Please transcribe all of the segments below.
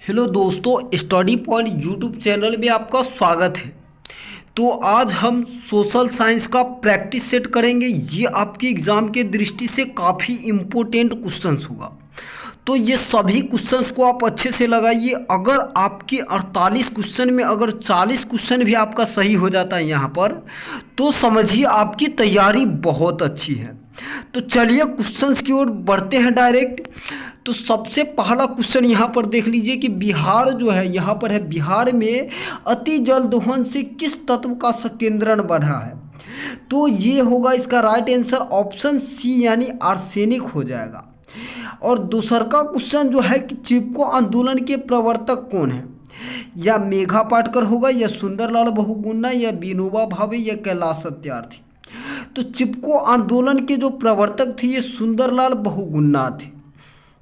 Hello दोस्तों, study point YouTube channel में आपका स्वागत है। तो आज हम सोशल साइंस का प्रैक्टिस सेट करेंगे। ये आपके एग्ज़ाम के दृष्टि से काफ़ी इम्पोर्टेंट क्वेश्चंस होगा। तो ये सभी क्वेश्चंस को आप अच्छे से लगाइए। अगर आपके 48 क्वेश्चन में अगर 40 क्वेश्चन भी आपका सही हो जाता है यहाँ पर, तो समझिए आपकी तैयारी बहुत अच्छी है। तो चलिए क्वेश्चंस की ओर बढ़ते हैं डायरेक्ट। तो सबसे पहला क्वेश्चन यहाँ पर देख लीजिए कि बिहार जो है, यहाँ पर है बिहार में अति जल दोहन से किस तत्व का संकेंद्रण बढ़ा है। तो ये होगा इसका राइट आंसर ऑप्शन सी यानी आर्सेनिक हो जाएगा। और दूसरा का क्वेश्चन जो है कि चिपको आंदोलन के प्रवर्तक कौन है। या मेघा पाटकर होगा, या सुंदरलाल बहुगुणा, या विनोबा भावे, या कैलाश सत्यार्थी। तो चिपको आंदोलन के जो प्रवर्तक थे ये सुंदरलाल बहुगुणा थे।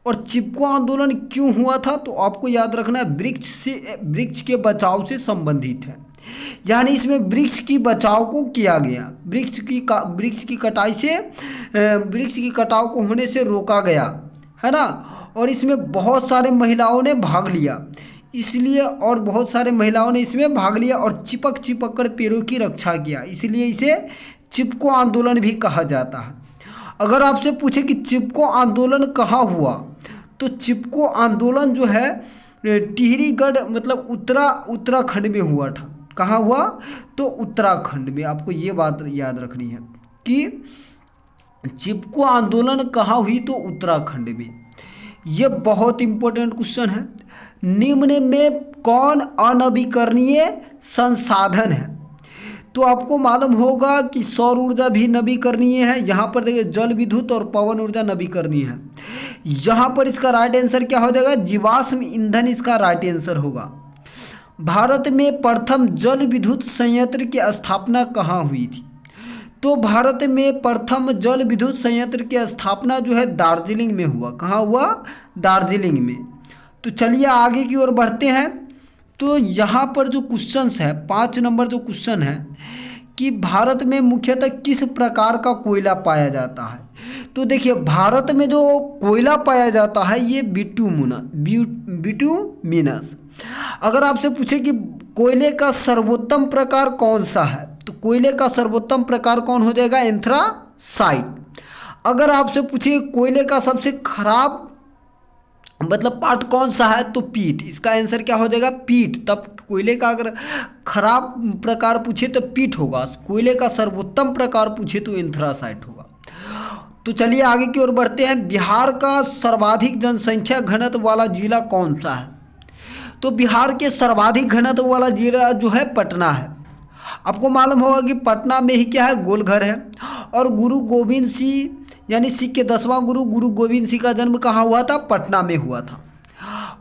और चिपको आंदोलन क्यों हुआ था, तो आपको याद रखना है वृक्ष के बचाव से संबंधित है। यानी इसमें वृक्ष की बचाव को किया गया, वृक्ष की कटाई से वृक्ष की कटाव को होने से रोका गया है ना। और इसमें बहुत सारे महिलाओं ने भाग लिया, इसलिए और बहुत सारे महिलाओं ने इसमें भाग लिया और चिपक कर पेड़ों की रक्षा किया, इसलिए इसे चिपको आंदोलन भी कहा जाता है। अगर आपसे पूछे कि चिपको आंदोलन कहाँ हुआ, तो चिपको आंदोलन जो है टिहरीगढ़ मतलब उत्तराखंड में हुआ था। कहाँ हुआ, तो उत्तराखंड में। आपको ये बात याद रखनी है कि चिपको आंदोलन कहाँ हुई, तो उत्तराखंड में। ये बहुत इंपॉर्टेंट क्वेश्चन है। निम्न में कौन अनवीकरणीय संसाधन है। तो आपको मालूम होगा कि सौर ऊर्जा भी नवीकरणीय है। यहाँ पर देखिए जल विद्युत और पवन ऊर्जा नवीकरणीय है। यहाँ पर इसका राइट आंसर क्या हो जाएगा, जीवाश्म ईंधन इसका राइट आंसर होगा। भारत में प्रथम जल विद्युत संयंत्र की स्थापना कहाँ हुई थी। तो भारत में प्रथम जल विद्युत संयंत्र की स्थापना जो है दार्जिलिंग में हुआ। कहाँ हुआ, दार्जिलिंग में। तो चलिए आगे की ओर बढ़ते हैं। तो यहाँ पर जो क्वेश्चंस है 5 नंबर जो क्वेश्चन है कि भारत में मुख्यतः किस प्रकार का कोयला पाया जाता है। तो देखिए भारत में जो कोयला पाया जाता है ये बिटुमिनस। अगर आपसे पूछे कि कोयले का सर्वोत्तम प्रकार कौन सा है, तो कोयले का सर्वोत्तम प्रकार कौन हो जाएगा, एंथ्रासाइट। अगर आपसे पूछे कोयले का सबसे खराब मतलब पार्ट कौन सा है, तो पीट। इसका आंसर क्या हो जाएगा, पीट। तब कोयले का अगर खराब प्रकार पूछे तो पीट होगा, कोयले का सर्वोत्तम प्रकार पूछे तो एंथ्रासाइट होगा। तो चलिए आगे की ओर बढ़ते हैं। बिहार का सर्वाधिक जनसंख्या घनत्व वाला जिला कौन सा है। तो बिहार के सर्वाधिक घनत्व वाला जिला जो है पटना है। आपको मालूम होगा कि पटना में ही क्या है, गोलघर है। और गुरु गोविंद सिंह यानी सिख के 10वां गुरु गोविंद सिंह का जन्म कहाँ हुआ था, पटना में हुआ था।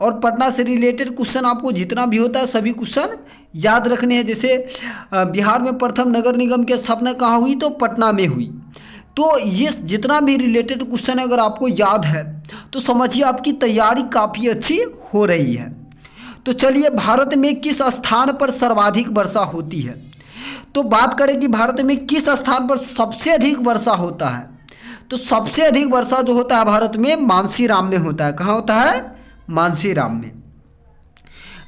और पटना से रिलेटेड क्वेश्चन आपको जितना भी होता है सभी क्वेश्चन याद रखने हैं। जैसे बिहार में प्रथम नगर निगम की स्थापना कहाँ हुई, तो पटना में हुई। तो ये जितना भी रिलेटेड क्वेश्चन अगर आपको याद है तो समझिए आपकी तैयारी काफ़ी अच्छी हो रही है। तो चलिए भारत में किस स्थान पर सर्वाधिक वर्षा होती है। तो बात करें कि भारत में किस स्थान पर सबसे अधिक वर्षा होता है, तो सबसे अधिक वर्षा जो होता है भारत में मानसीराम में होता है। कहाँ होता है, मानसीराम में।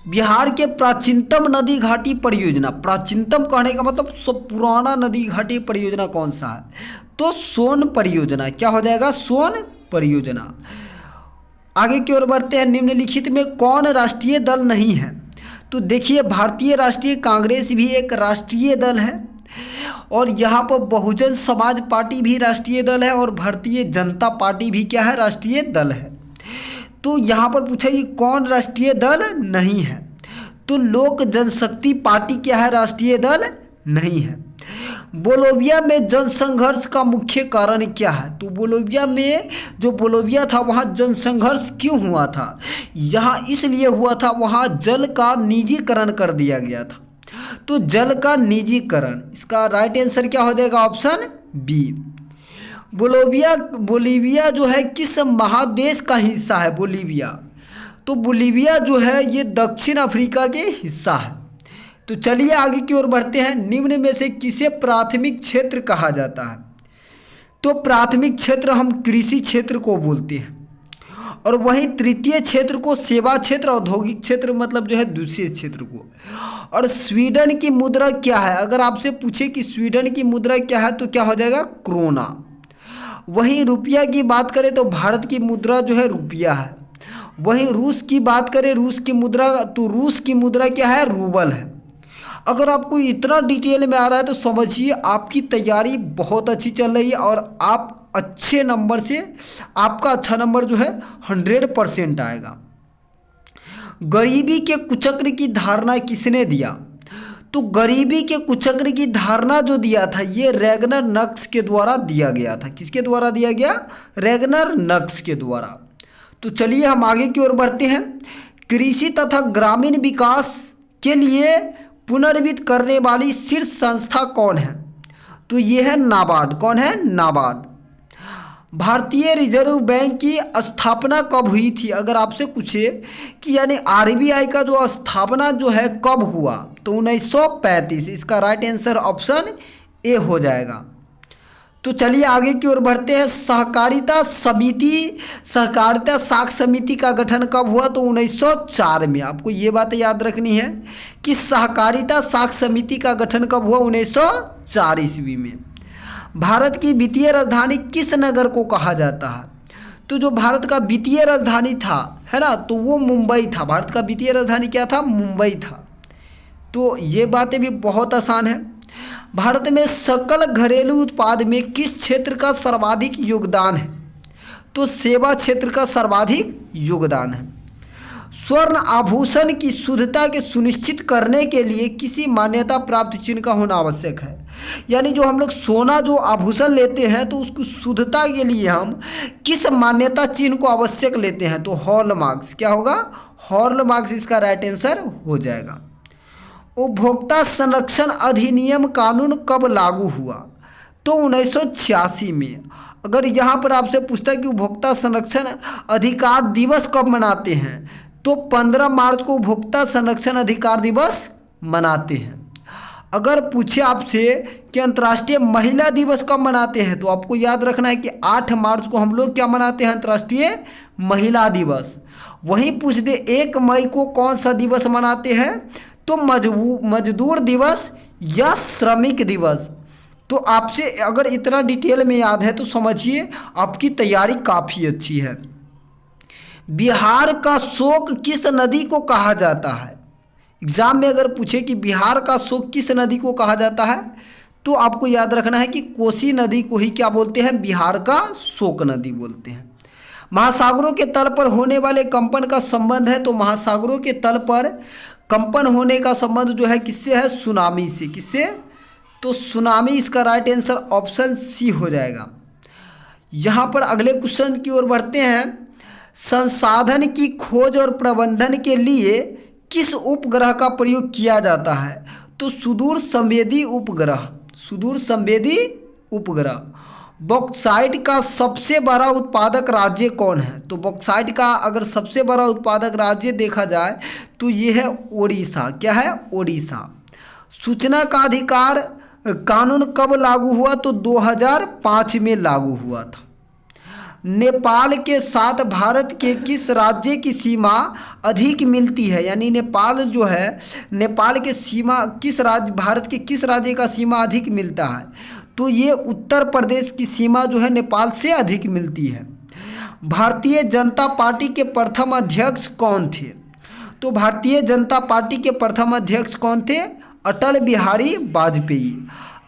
बिहार के प्राचीनतम नदी घाटी परियोजना, प्राचीनतम कहने का मतलब सब पुराना नदी घाटी परियोजना कौन सा है, तो सोन परियोजना। क्या हो जाएगा, सोन परियोजना। आगे की ओर बढ़ते हैं। निम्नलिखित में कौन राष्ट्रीय दल नहीं है। तो देखिए भारतीय राष्ट्रीय कांग्रेस भी एक राष्ट्रीय दल है, और यहाँ पर बहुजन समाज पार्टी भी राष्ट्रीय दल है, और भारतीय जनता पार्टी भी क्या है, राष्ट्रीय दल है। तो यहाँ पर पूछा कि कौन राष्ट्रीय दल नहीं है, तो लोक जनशक्ति पार्टी क्या है, राष्ट्रीय दल नहीं है। बोलोविया में जनसंघर्ष का मुख्य कारण क्या है। तो बोलोविया में जो बोलोविया था वहाँ जनसंघर्ष क्यों हुआ था, यहाँ इसलिए हुआ था वहाँ जल का निजीकरण कर दिया गया था। तो जल का निजीकरण, इसका राइट आंसर क्या हो जाएगा, ऑप्शन बी। बोलीविया जो है किस महादेश का हिस्सा है, बोलीविया। तो बोलीविया जो है ये दक्षिण अफ्रीका के हिस्सा है। तो चलिए आगे की ओर बढ़ते हैं। निम्न में से किसे प्राथमिक क्षेत्र कहा जाता है। तो प्राथमिक क्षेत्र हम कृषि क्षेत्र को बोलते हैं। और वहीं तृतीय क्षेत्र को सेवा क्षेत्र, औद्योगिक क्षेत्र मतलब जो है दूसरे क्षेत्र को। और स्वीडन की मुद्रा क्या है, अगर आपसे पूछे कि स्वीडन की मुद्रा क्या है तो क्या हो जाएगा, क्रोना। वहीं रुपया की बात करें तो भारत की मुद्रा जो है रुपया है। वहीं रूस की बात करें, रूस की मुद्रा, तो रूस की मुद्रा क्या है, रूबल है। अगर आपको इतना डिटेल में आ रहा है तो समझिए आपकी तैयारी बहुत अच्छी चल रही है और आप अच्छे नंबर से, आपका अच्छा नंबर जो है 100% आएगा। गरीबी के कुचक्र की धारणा किसने दिया, तो गरीबी के कुचक्र की धारणा जो दिया था ये रैगनर नक्स के द्वारा दिया गया था। किसके द्वारा दिया गया, रैगनर नक्स के द्वारा। तो चलिए हम आगे की ओर बढ़ते हैं। कृषि तथा ग्रामीण विकास के लिए पुनर्वित्त करने वाली शीर्ष संस्था कौन है, तो ये है नाबार्ड। कौन है, नाबार्ड। भारतीय रिजर्व बैंक की स्थापना कब हुई थी, अगर आपसे पूछे कि यानी आरबीआई का जो स्थापना जो है कब हुआ, तो 1935। इसका राइट आंसर ऑप्शन ए हो जाएगा। तो चलिए आगे की ओर बढ़ते हैं। सहकारिता साख समिति का गठन कब हुआ, तो 1904 में। आपको ये बात याद रखनी है कि सहकारिता साख समिति का गठन कब हुआ, 1904 ईस्वी में। भारत की वित्तीय राजधानी किस नगर को कहा जाता है, तो जो भारत का वित्तीय राजधानी था, है ना, तो वो मुंबई था। भारत का वित्तीय राजधानी क्या था, मुंबई था। तो ये बातें भी बहुत आसान है। भारत में सकल घरेलू उत्पाद में किस क्षेत्र का सर्वाधिक योगदान है, तो सेवा क्षेत्र का सर्वाधिक योगदान है। स्वर्ण आभूषण की शुद्धता के सुनिश्चित करने के लिए किसी मान्यता प्राप्त चिन्ह का होना आवश्यक है। यानी जो हम लोग सोना जो आभूषण लेते हैं तो उसकी शुद्धता के लिए हम किस मान्यता चिन्ह को आवश्यक लेते हैं, तो हॉलमार्क्स। क्या होगा, हॉलमार्क्स इसका राइट आंसर हो जाएगा। उपभोक्ता संरक्षण अधिनियम कानून कब लागू हुआ, तो 1986 में। अगर यहाँ पर आपसे पूछता है कि उपभोक्ता संरक्षण अधिकार दिवस कब मनाते हैं, तो 15 मार्च को उपभोक्ता संरक्षण अधिकार दिवस मनाते हैं। अगर पूछे आपसे कि अंतर्राष्ट्रीय महिला दिवस कब मनाते हैं, तो आपको याद रखना है कि 8 मार्च को हम लोग क्या मनाते हैं, अंतर्राष्ट्रीय महिला दिवस। वहीं पूछ दे 1 मई को कौन सा दिवस मनाते हैं, तो मजदूर दिवस या श्रमिक दिवस। तो आपसे अगर इतना डिटेल में याद है तो समझिए आपकी तैयारी काफ़ी अच्छी है। बिहार का शोक किस नदी को कहा जाता है, एग्जाम में अगर पूछे कि बिहार का शोक किस नदी को कहा जाता है, तो आपको याद रखना है कि कोसी नदी को ही क्या बोलते हैं, बिहार का शोक नदी बोलते हैं। महासागरों के तल पर होने वाले कंपन का संबंध है, तो महासागरों के तल पर कंपन होने का संबंध जो है किससे है, सुनामी से। किससे, तो सुनामी इसका राइट आंसर ऑप्शन सी हो जाएगा। यहाँ पर अगले क्वेश्चन की ओर बढ़ते हैं। संसाधन की खोज और प्रबंधन के लिए किस उपग्रह का प्रयोग किया जाता है, तो सुदूर संवेदी उपग्रह। सुदूर संवेदी उपग्रह। बॉक्साइट का सबसे बड़ा उत्पादक राज्य कौन है, तो बॉक्साइट का अगर सबसे बड़ा उत्पादक राज्य देखा जाए तो ये है ओडिशा। क्या है, ओडिशा। सूचना का अधिकार कानून कब लागू हुआ, तो 2005 में लागू हुआ था। नेपाल के साथ भारत के किस राज्य की सीमा अधिक मिलती है, यानी नेपाल जो है, नेपाल के सीमा किस राज्य, भारत के किस राज्य का सीमा अधिक मिलता है, तो ये उत्तर प्रदेश की सीमा जो है नेपाल से अधिक मिलती है। भारतीय जनता पार्टी के प्रथम अध्यक्ष कौन थे, तो भारतीय जनता पार्टी के प्रथम अध्यक्ष कौन थे, अटल बिहारी वाजपेयी।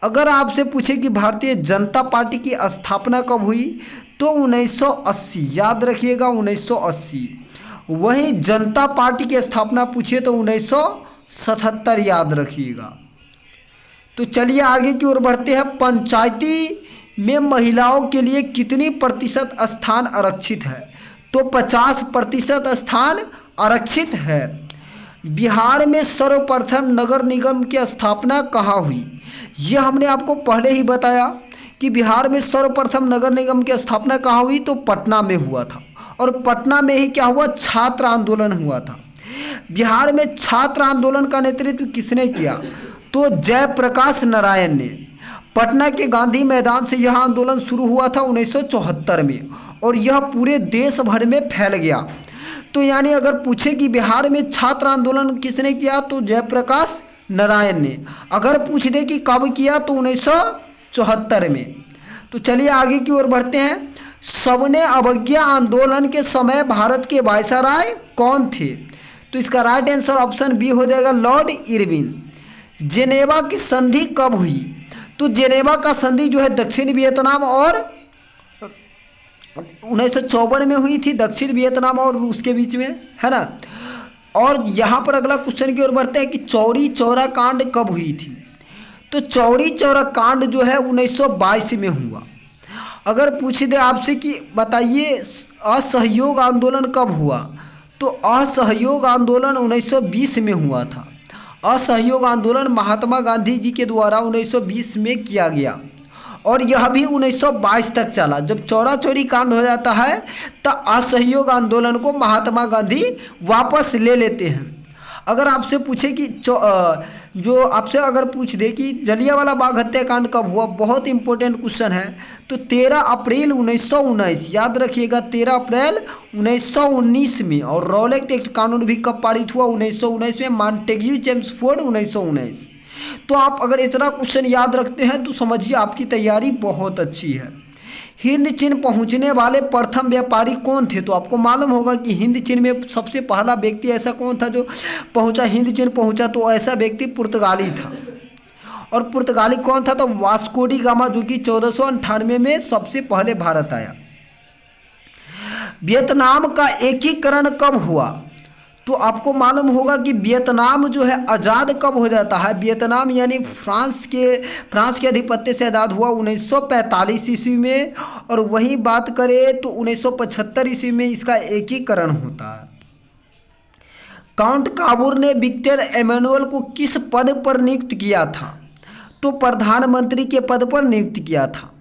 अगर आपसे पूछे कि भारतीय जनता पार्टी की स्थापना कब हुई, तो 1980। याद रखिएगा 1980। वहीं जनता पार्टी की स्थापना पूछे तो 1977 याद रखिएगा। तो चलिए आगे की ओर बढ़ते हैं। पंचायती में महिलाओं के लिए कितनी प्रतिशत स्थान आरक्षित है, तो 50% स्थान आरक्षित है। बिहार में सर्वप्रथम नगर निगम की स्थापना कहाँ हुई, ये हमने आपको पहले ही बताया कि बिहार में सर्वप्रथम नगर निगम की स्थापना कहाँ हुई, तो पटना में हुआ था। और पटना में ही क्या हुआ, छात्र आंदोलन हुआ था। बिहार में छात्र आंदोलन का नेतृत्व किसने किया, तो जयप्रकाश नारायण ने। पटना के गांधी मैदान से यह आंदोलन शुरू हुआ था 1974 में और यह पूरे देश भर में फैल गया। तो यानी अगर पूछे कि बिहार में छात्र आंदोलन किसने किया तो जयप्रकाश नारायण ने। अगर पूछ दे कि कब किया तो 1974 में। तो चलिए आगे की ओर बढ़ते हैं। सबने अवज्ञा आंदोलन के समय भारत के वायसराय कौन थे? तो इसका राइट आंसर ऑप्शन बी हो जाएगा, लॉर्ड इरविन। जेनेवा की संधि कब हुई? तो जेनेवा का संधि जो है दक्षिण वियतनाम और 1954 में हुई थी, दक्षिण वियतनाम और रूस के बीच में, है ना। और यहाँ पर अगला क्वेश्चन की ओर बढ़ते हैं कि चौरी चौरा कांड कब हुई थी? तो चौरी चौरा कांड जो है 1922 में हुआ। अगर पूछ दे आपसे कि बताइए असहयोग आंदोलन कब हुआ, तो असहयोग आंदोलन 1920 में हुआ था। असहयोग आंदोलन महात्मा गांधी जी के द्वारा 1920 में किया गया और यह भी 1922 तक चला। जब चौरा चौरी कांड हो जाता है तो असहयोग आंदोलन को महात्मा गांधी वापस ले लेते हैं। अगर आपसे पूछे कि जो आपसे अगर पूछ दे कि जलियांवाला बाग हत्याकांड कब हुआ, बहुत इंपॉर्टेंट क्वेश्चन है, तो 13 अप्रैल 1919, याद रखिएगा 13 अप्रैल 1919 में। और रॉलेट एक्ट कानून भी कब पारित हुआ? 1919 में। Montagu Chelmsford 1919। तो आप अगर इतना क्वेश्चन याद रखते हैं तो समझिए आपकी तैयारी बहुत अच्छी है। हिंद चीन पहुंचने वाले प्रथम व्यापारी कौन थे? तो आपको मालूम होगा कि हिंद चीन में सबसे पहला व्यक्ति ऐसा कौन था जो पहुंचा, हिंद चीन पहुंचा? तो ऐसा व्यक्ति पुर्तगाली था। और पुर्तगाली कौन था? तो वास्को डी गामा, जो कि 1498 में सबसे पहले भारत आया। वियतनाम का एकीकरण कब हुआ? तो आपको मालूम होगा कि वियतनाम जो है आज़ाद कब हो जाता है? वियतनाम यानी फ्रांस के आधिपत्य से आज़ाद हुआ 1945 ईस्वी में। और वही बात करें तो 1975 ईस्वी में इसका एकीकरण होता है। काउंट काबूर ने विक्टर एमेनुअल को किस पद पर नियुक्त किया था? तो प्रधानमंत्री के पद पर नियुक्त किया था।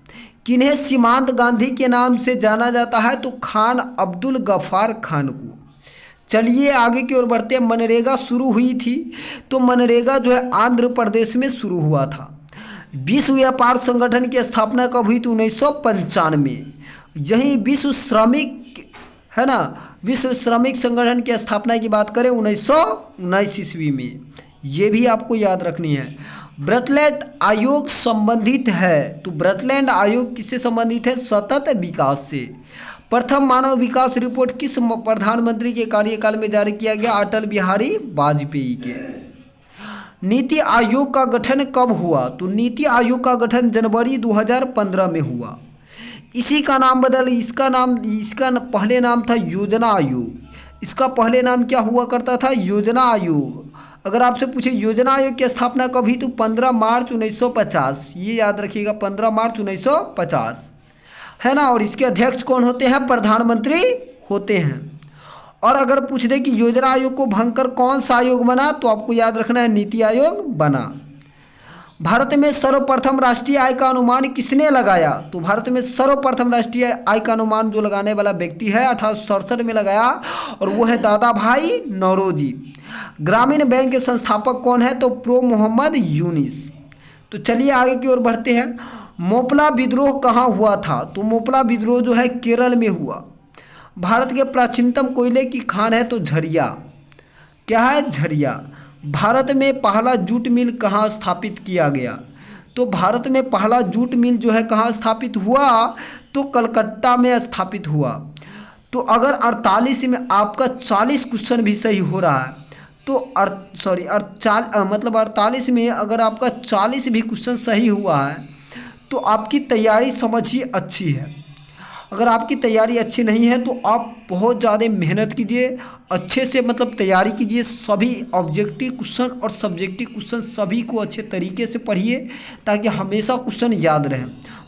किन्हें सीमांत गांधी के नाम से जाना जाता है? तो खान अब्दुल गफ्फार खान को। चलिए आगे की ओर बढ़ते हैं। मनरेगा शुरू हुई थी, तो मनरेगा जो है आंध्र प्रदेश में शुरू हुआ था। विश्व व्यापार संगठन की स्थापना कब हुई? तो 1995। यही विश्व श्रमिक, है ना, विश्व श्रमिक संगठन की स्थापना की बात करें 1919 ईस्वी में। ये भी आपको याद रखनी है। ब्रटलैंड आयोग संबंधित है, तो ब्रटलैंड आयोग किससे संबंधित है? सतत विकास से। प्रथम मानव विकास रिपोर्ट किस प्रधानमंत्री के कार्यकाल में जारी किया गया? अटल बिहारी वाजपेयी के। नीति आयोग का गठन कब हुआ? तो नीति आयोग का गठन जनवरी 2015 में हुआ। इसी का नाम इसका पहले नाम था योजना आयोग। इसका पहले नाम क्या हुआ करता था? योजना आयोग। अगर आपसे पूछे योजना आयोग की स्थापना कब हुई, तो 15 मार्च 1950। ये याद रखिएगा, 15 मार्च 1950, है ना। और इसके अध्यक्ष कौन होते हैं? प्रधानमंत्री होते हैं। और अगर पूछ दे कि योजना आयोग को भंग कर कौन सा आयोग बना, तो आपको याद रखना है नीति आयोग बना। भारत में सर्वप्रथम राष्ट्रीय आय का अनुमान किसने लगाया? तो भारत में सर्वप्रथम राष्ट्रीय आय का अनुमान जो लगाने वाला व्यक्ति है 1867 में लगाया, और वो है दादा भाई नौरोजी। ग्रामीण बैंक के संस्थापक कौन है? तो प्रो मोहम्मद यूनिस। तो चलिए आगे की ओर बढ़ते हैं। मोपला विद्रोह कहाँ हुआ था? तो मोपला विद्रोह जो है केरल में हुआ। भारत के प्राचीनतम कोयले की खान है तो झरिया। क्या है? झरिया। भारत में पहला जूट मिल कहाँ स्थापित किया गया? तो भारत में पहला जूट मिल जो है कहाँ स्थापित हुआ? तो कलकत्ता में स्थापित हुआ। तो अगर 48 में आपका 40 क्वेश्चन भी सही हो रहा है, तो 48 में अगर आपका 40 भी क्वेश्चन सही हुआ है तो आपकी तैयारी समझिए अच्छी है। अगर आपकी तैयारी अच्छी नहीं है तो आप बहुत ज़्यादा मेहनत कीजिए, अच्छे से तैयारी कीजिए। सभी ऑब्जेक्टिव क्वेश्चन और सब्जेक्टिव क्वेश्चन सभी को अच्छे तरीके से पढ़िए ताकि हमेशा क्वेश्चन याद रहे।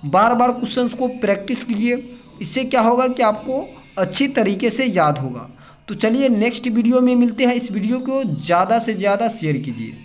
बार बार क्वेश्चन को प्रैक्टिस कीजिए, इससे क्या होगा कि आपको अच्छी तरीके से याद होगा। तो चलिए नेक्स्ट वीडियो में मिलते हैं। इस वीडियो को ज़्यादा से ज़्यादा शेयर कीजिए।